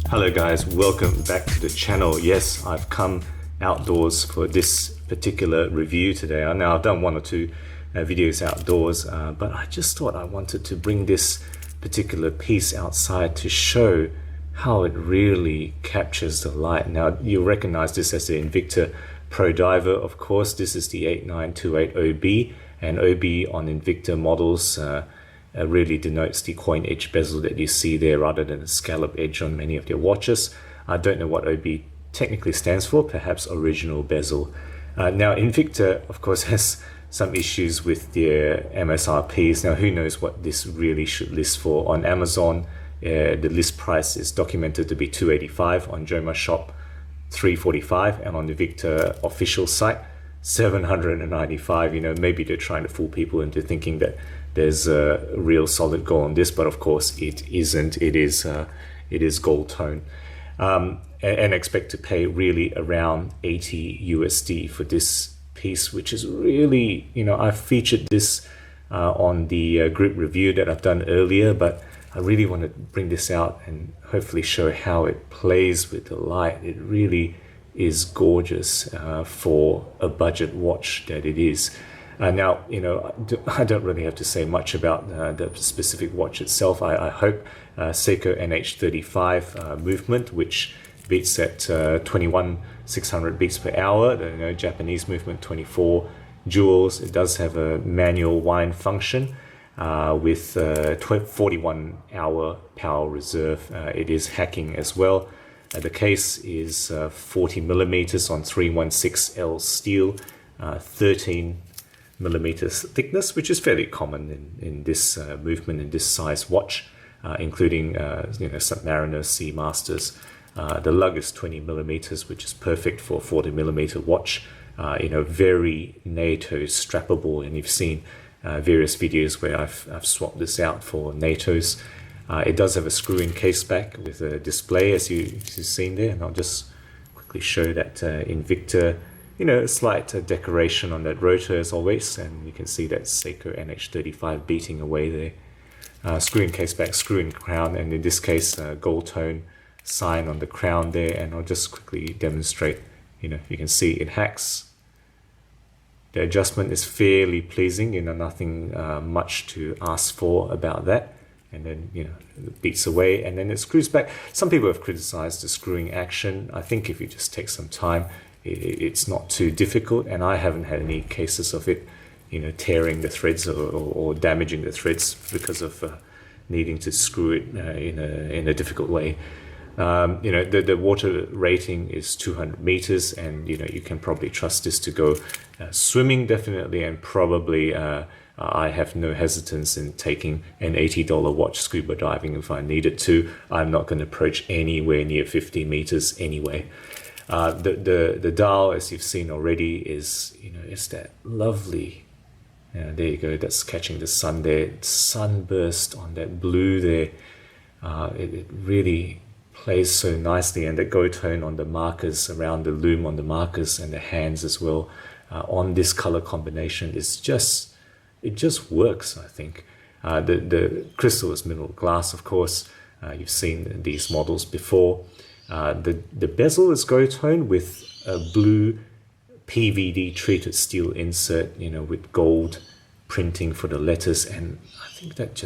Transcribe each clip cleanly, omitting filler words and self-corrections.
Hello guys, welcome back to the channel. Yes, I've come outdoors for this particular review today. Now I've done one or two videos outdoors, but I just thought I wanted to bring this particular piece outside to show how it really captures the light. Now you'll recognize this as the Invicta Pro Diver. Of course, this is the 8928 OB, and OB on Invicta models really denotes the coin edge bezel that you see there rather than a scallop edge on many of their watches. I don't know what OB technically stands for, perhaps original bezel. Now Invicta of course has some issues with their MSRPs. Now who knows what this really should list for. On Amazon the list price is documented to be $285, on Joma Shop $345, and on the Invicta official site $795. You know, maybe they're trying to fool people into thinking that there's a real solid gold on this, but of course it isn't. It is gold tone, and expect to pay really around 80 USD for this piece, which is really, you know, I've featured this on the group review that I've done earlier, but I really want to bring this out and hopefully show how it plays with the light. It really is gorgeous for a budget watch that it is. Now, you know, I don't really have to say much about the specific watch itself. I hope Seiko NH35 movement, which beats at 21,600 beats per hour, the Japanese movement 24 joules. It does have a manual wind function with 41-hour power reserve. It is hacking as well. The case is 40 millimeters on 316L steel, 13 millimeters thickness, which is fairly common in this movement, in this size watch, including Submariner, Seamasters. The lug is 20 millimeters, which is perfect for a 40 millimeter watch. Very NATO strappable, and you've seen various videos where I've swapped this out for NATOs. It does have a screw-in case back with a display, as you've seen there, and I'll just quickly show that Invicta, a slight decoration on that rotor as always, and you can see that Seiko NH35 beating away there. Screw-in case back, screw-in crown, and in this case gold tone sign on the crown there, and I'll just quickly demonstrate. You can see it hacks. The adjustment is fairly pleasing, nothing much to ask for about that. And then it beats away and then it screws back. Some people have criticized the screwing action. I think if you just take some time, it's not too difficult, and I haven't had any cases of it tearing the threads or damaging the threads because of needing to screw it in a difficult way. The water rating is 200 meters, and you can probably trust this to go swimming definitely, and probably I have no hesitance in taking an $80 watch scuba diving if I needed to. I'm not going to approach anywhere near 50 meters anyway. The dial, as you've seen already, is it's that lovely. There you go. That's catching the sun there. Sunburst on that blue there. It really plays so nicely, and the gold tone on the markers around the loom on the markers and the hands as well on this color combination is it just works, I think. The crystal is mineral glass, of course. You've seen these models before. The bezel is gold tone with a blue PVD treated steel insert, with gold printing for the letters, and I think that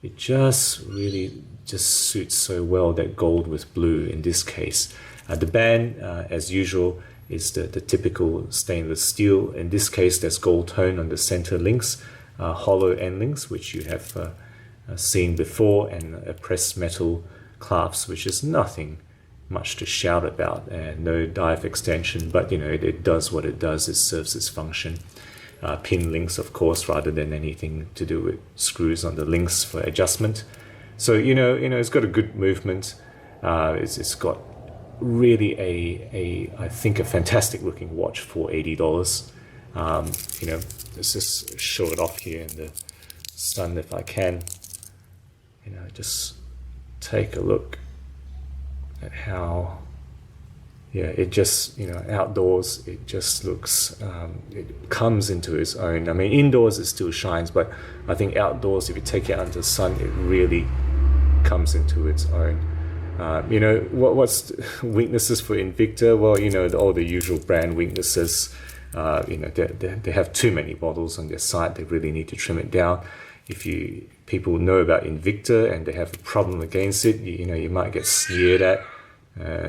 it just really suits so well, that gold with blue in this case. The band, as usual, is the typical stainless steel. In this case, there's gold tone on the center links, hollow end links, which you have seen before, and a pressed metal clasp, which is nothing much to shout about, and no dive extension, but it does what it does. It serves its function. Pin links, of course, rather than anything to do with screws on the links for adjustment. So it's got a good movement. It's got really I think a fantastic looking watch for $80. Let's just show it off here in the sun if I can. Just take a look at how, it just, outdoors it just looks, it comes into its own. I mean, indoors it still shines, but I think outdoors, if you take it out into the sun, it really comes into its own. You know, what's weaknesses for Invicta? Well, you know, all the usual brand weaknesses. You know, they have too many bottles on their site. They really need to trim it down. If people know about Invicta and they have a problem against it, you know, you might get sneered at,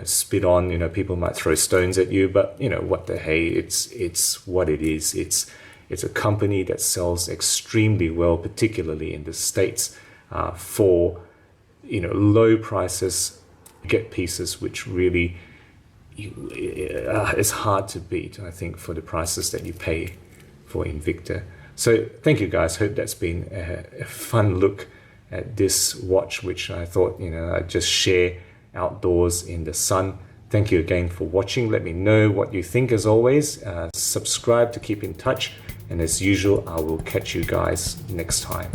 spit on. You know, people might throw stones at you. But you know, what the hey, it's what it is. It's a company that sells extremely well, particularly in the States, for, you know, low prices. Get pieces which really it's hard to beat, I think, for the prices that you pay for Invicta. So thank you guys. Hope that's been a fun look at this watch, which I thought, you know, I'd just share outdoors in the sun. Thank you again for watching. Let me know what you think as always. Subscribe to keep in touch. And as usual, I will catch you guys next time.